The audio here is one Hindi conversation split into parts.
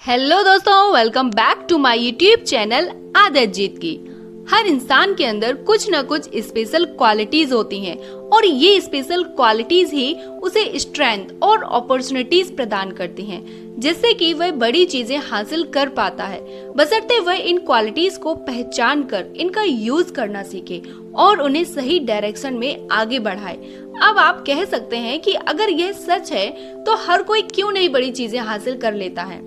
हेलो दोस्तों, welcome back to my YouTube channel आदत जीत की। हर इंसान के अंदर कुछ न कुछ स्पेशल क्वालिटीज होती हैं और ये स्पेशल क्वालिटीज ही उसे स्ट्रेंथ और अपॉर्चुनिटीज प्रदान करती हैं, जिससे कि वह बड़ी चीजें हासिल कर पाता है, बशर्ते वह इन क्वालिटीज को पहचान कर इनका यूज करना सीखे और उन्हें सही डायरेक्शन में आगे बढ़ाए। अब आप कह सकते हैं कि अगर यह सच है तो हर कोई क्यों नहीं बड़ी चीजें हासिल कर लेता है।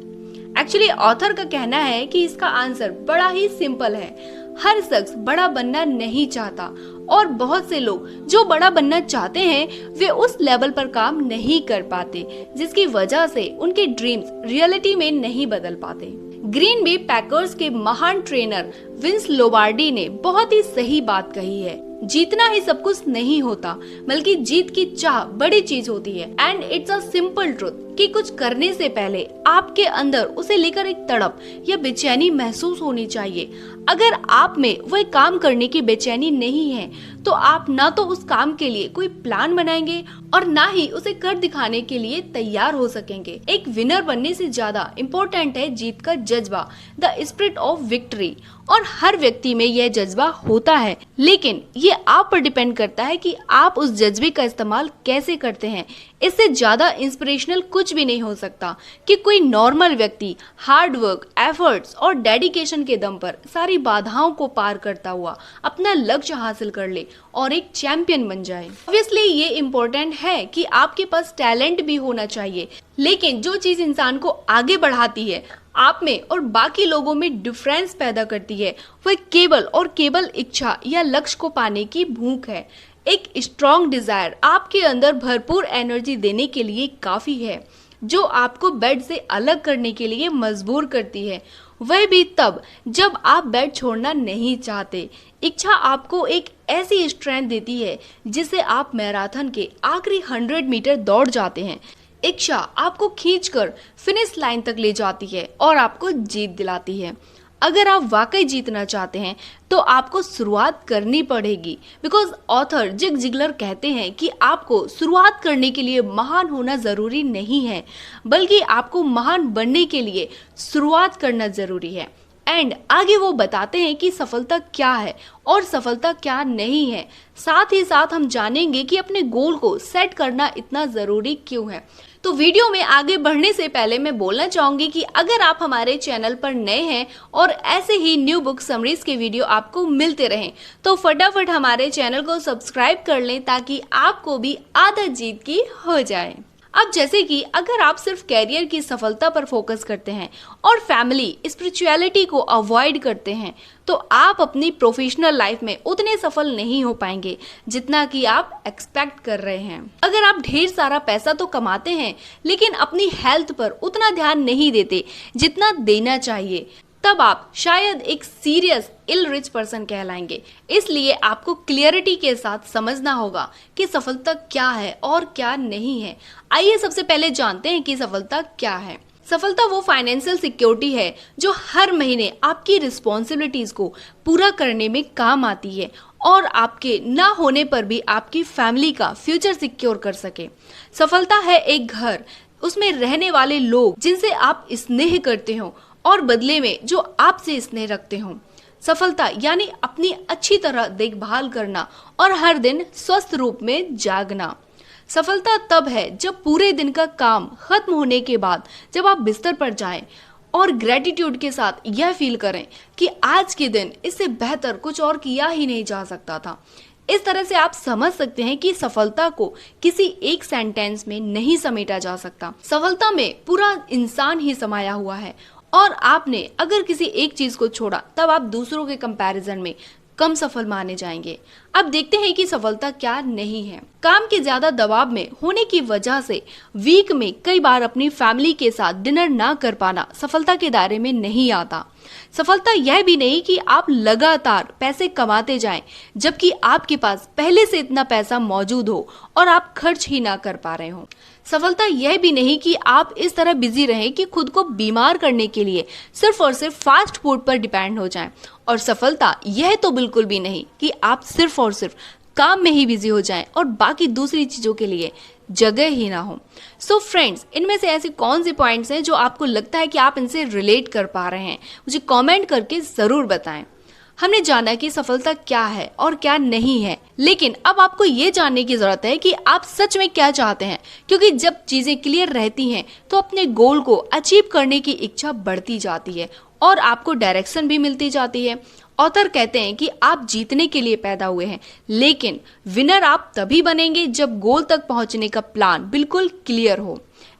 एक्चुअली ऑथर का कहना है कि इसका आंसर बड़ा ही सिंपल है। हर शख्स बड़ा बनना नहीं चाहता और बहुत से लोग जो बड़ा बनना चाहते हैं वे उस लेवल पर काम नहीं कर पाते, जिसकी वजह से उनके ड्रीम्स रियलिटी में नहीं बदल पाते। ग्रीन बे पैकर्स के महान ट्रेनर विंस लोमार्डी ने बहुत ही सही बात कही है। जीतना ही सब कुछ नहीं होता, बल्कि जीत की चाह बड़ी चीज होती है। And it's a simple truth कि कुछ करने से पहले आपके अंदर उसे लेकर एक तड़प या बेचैनी महसूस होनी चाहिए। अगर आप में वह काम करने की बेचैनी नहीं है तो आप ना तो उस काम के लिए कोई प्लान बनाएंगे और ना ही उसे कर दिखाने के लिए तैयार हो सकेंगे। एक विनर बनने से ज्यादा इम्पोर्टेंट है जीत का जज्बा, द स्पिरिट ऑफ विक्ट्री। और हर व्यक्ति में यह जज्बा होता है, लेकिन ये आप पर डिपेंड करता है कि आप उस जज्बे का इस्तेमाल कैसे करते हैं। इससे ज्यादा इंस्पिरेशनल कुछ भी नहीं हो सकता कि कोई नॉर्मल व्यक्ति हार्ड वर्क, एफर्ट्स और डेडिकेशन के दम पर सारी बाधाओं को पार करता हुआ अपना लक्ष्य हासिल कर ले और एक चैंपियन बन जाए। ऑब्वियसली ये इम्पोर्टेंट है कि आपके पास टैलेंट भी होना चाहिए, लेकिन जो चीज इंसान को आगे बढ़ाती है, आप में और बाकी लोगों में डिफरेंस पैदा करती है, वह केवल और केवल इच्छा या लक्ष्य को पाने की भूख है। एक स्ट्रॉन्ग डिजायर आपके अंदर भरपूर एनर्जी देने के लिए काफी है, जो आपको बेड से अलग करने के लिए मजबूर करती है, वह भी तब जब आप बेड छोड़ना नहीं चाहते। इच्छा आपको एक ऐसी स्ट्रेंथ देती है जिससे आप मैराथन के आखिरी 100 मीटर दौड़ जाते हैं। इच्छा आपको खींचकर फिनिश लाइन तक ले जाती है और आपको जीत दिलाती है। अगर आप वाकई जीतना चाहते हैं तो आपको शुरुआत करनी पड़ेगी, बिकॉज ऑथर जिग जिगलर कहते हैं कि आपको शुरुआत करने के लिए महान होना जरूरी नहीं है, बल्कि आपको महान बनने के लिए शुरुआत करना जरूरी है। एंड आगे वो बताते हैं कि सफलता क्या है और सफलता क्या नहीं है। साथ ही साथ हम जानेंगे कि अपने गोल को सेट करना इतना जरूरी क्यों है। तो वीडियो में आगे बढ़ने से पहले मैं बोलना चाहूंगी कि अगर आप हमारे चैनल पर नए हैं और ऐसे ही न्यू बुक समरीज के वीडियो आपको मिलते रहें तो फटाफट हमारे चैनल को सब्सक्राइब कर लें, ताकि आपको भी आदत जीत की हो जाए। अब जैसे कि अगर आप सिर्फ कैरियर की सफलता पर फोकस करते हैं और फैमिली, स्पिरिचुअलिटी को अवॉइड करते हैं, तो आप अपनी प्रोफेशनल लाइफ में उतने सफल नहीं हो पाएंगे जितना कि आप एक्सपेक्ट कर रहे हैं। अगर आप ढेर सारा पैसा तो कमाते हैं, लेकिन अपनी हेल्थ पर उतना ध्यान नहीं देते जितना देना चाहिए, तब आप शायद एक सीरियस इल रिच पर्सन कहलाएंगे। इसलिए आपको क्लियरिटी के साथ समझना होगा कि सफलता क्या है और क्या नहीं है। आइए सबसे पहले जानते हैं कि सफलता क्या है। सफलता वो फाइनेंशियल सिक्योरिटी है जो हर महीने आपकी रिस्पॉन्सिबिलिटीज को पूरा करने में काम आती है और आपके ना होने पर भी आपकी फैमिली का फ्यूचर सिक्योर कर सके। सफलता है एक घर, उसमें रहने वाले लोग जिनसे आप स्नेह करते हो और बदले में जो आपसे स्नेह रखते हो। सफलता यानी अपनी अच्छी तरह देखभाल करना और हर दिन स्वस्थ रूप में जागना। सफलता तब है जब पूरे दिन का काम खत्म होने के बाद जब आप बिस्तर पर जाएं और ग्रेटिट्यूड के साथ यह फील करें कि आज के दिन इससे बेहतर कुछ और किया ही नहीं जा सकता था। इस तरह से आप समझ सकते हैं कि सफलता को किसी एक सेंटेंस में नहीं समेटा जा सकता। सफलता में पूरा इंसान ही समाया हुआ है और आपने अगर किसी एक चीज को छोड़ा तब आप दूसरों के कंपैरिजन में कम सफल माने जाएंगे। अब देखते हैं कि सफलता क्या नहीं है। काम के ज्यादा दबाव में होने की वजह से वीक में कई बार अपनी फैमिली के साथ डिनर ना कर पाना सफलता के दायरे में नहीं आता। सफलता यह भी नहीं कि आप लगातार पैसे कमाते जाएं, जबकि आपके पास पहले से इतना पैसा मौजूद हो और आप खर्च ही ना कर पा रहे हो। सफलता यह भी नहीं कि आप इस तरह बिजी रहें कि खुद को बीमार करने के लिए सिर्फ और सिर्फ फास्ट फूड पर डिपेंड हो जाएं। और सफलता यह तो बिल्कुल भी नहीं कि आप सिर्फ और सिर्फ काम में ही बिजी हो जाएं और बाकी दूसरी चीजों के लिए जगह ही ना हो। सो फ्रेंड्स, इनमें से ऐसे कौन से पॉइंट्स हैं जो आपको लगता है कि आप इनसे रिलेट कर पा रहे हैं, मुझे कमेंट करके ज़रूर बताएं। हमने जाना कि सफलता क्या है और क्या नहीं है, लेकिन अब आपको ये जानने की जरूरत है कि आप सच में क्या चाहते हैं, क्योंकि जब चीजें क्लियर रहती हैं तो अपने गोल को अचीव करने की इच्छा बढ़ती जाती है और आपको डायरेक्शन भी मिलती जाती है। ऑथर कहते हैं कि आप जीतने के लिए पैदा हुए हैं, लेकिन विनर आप तभी बनेंगे जब गोल तक पहुंचने का प्लान बिल्कुल क्लियर हो।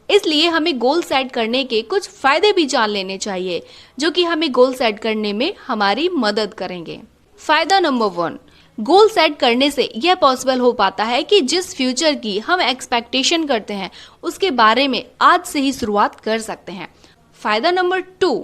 इसलिए हमें गोल सेट करने के कुछ फायदे भी जान लेने चाहिए, जो कि हमें गोल सेट करने में हमारी मदद करेंगे। फायदा नंबर 1, गोल सेट करने से यह पॉसिबल हो पाता है कि जिस फ्यूचर की हम एक्सपेक्टेशन करते हैं उसके बारे में आज से ही शुरुआत कर सकते हैं। फायदा नंबर 2,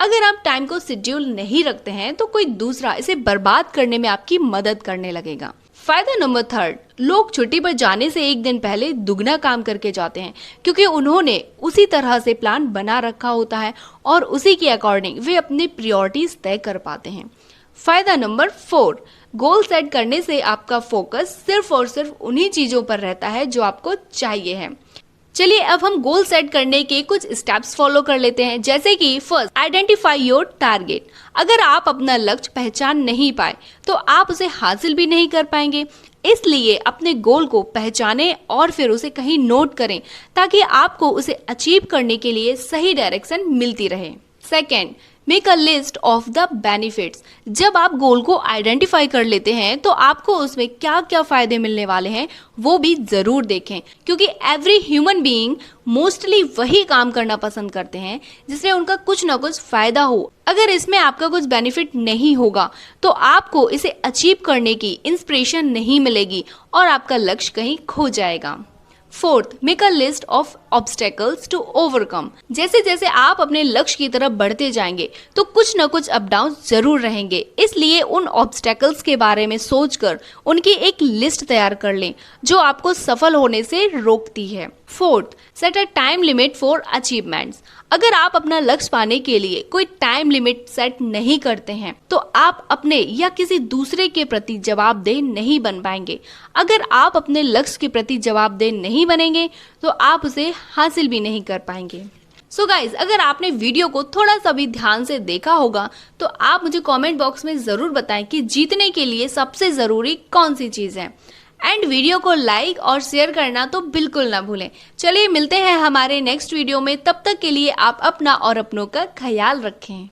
अगर आप टाइम को शेड्यूल नहीं रखते हैं तो कोई दूसरा इसे बर्बाद करने में आपकी मदद करने लगेगा। फायदा नंबर 3, लोग छुट्टी पर जाने से एक दिन पहले दुगना काम करके जाते हैं, क्योंकि उन्होंने उसी तरह से प्लान बना रखा होता है और उसी के अकॉर्डिंग वे अपनी प्रायोरिटीज तय कर पाते हैं। फायदा नंबर 4, गोल सेट करने से आपका फोकस सिर्फ और सिर्फ उन्हीं चीजों पर रहता है जो आपको चाहिए है। चलिए अब हम गोल सेट करने के कुछ स्टेप्स फॉलो कर लेते हैं, जैसे कि फर्स्ट, आइडेंटिफाई योर टारगेट। अगर आप अपना लक्ष्य पहचान नहीं पाए तो आप उसे हासिल भी नहीं कर पाएंगे, इसलिए अपने गोल को पहचानें और फिर उसे कहीं नोट करें ताकि आपको उसे अचीव करने के लिए सही डायरेक्शन मिलती रहे। Second, make a list of the benefits. जब आप गोल को आइडेंटिफाई कर लेते हैं तो आपको उसमें क्या क्या फायदे मिलने वाले हैं वो भी जरूर देखें, क्योंकि एवरी ह्यूमन बीइंग मोस्टली वही काम करना पसंद करते हैं जिसमें उनका कुछ ना कुछ फायदा हो। अगर इसमें आपका कुछ बेनिफिट नहीं होगा तो आपको इसे अचीव करने की इंस्पिरेशन नहीं मिलेगी और आपका लक्ष्य कहीं खो जाएगा। Fourth, make a list of obstacles to overcome. जैसे जैसे आप अपने लक्ष्य की तरफ बढ़ते जाएंगे तो कुछ न कुछ अप डाउन जरूर रहेंगे, इसलिए उन ऑब्स्टेकल्स के बारे में सोचकर उनकी एक लिस्ट तैयार कर लें जो आपको सफल होने से रोकती है। Fourth, set a time limit for achievements. अगर आप अपना लक्ष्य पाने के लिए कोई टाइम लिमिट सेट नहीं करते हैं तो आप अपने या किसी दूसरे के प्रति जवाबदेह नहीं बन पाएंगे। अगर आप अपने लक्ष्य के प्रति जवाबदेह नहीं बनेंगे तो आप उसे हासिल भी नहीं कर पाएंगे। सो गाइज, अगर आपने वीडियो को थोड़ा सा भी ध्यान से देखा होगा तो आप मुझे कमेंट बॉक्स में जरूर बताएं कि जीतने के लिए सबसे जरूरी कौन सी चीज है। एंड वीडियो को लाइक और शेयर करना तो बिल्कुल ना भूलें। चलिए मिलते हैं हमारे नेक्स्ट वीडियो में, तब तक के लिए आप अपना और अपनों का ख्याल रखें।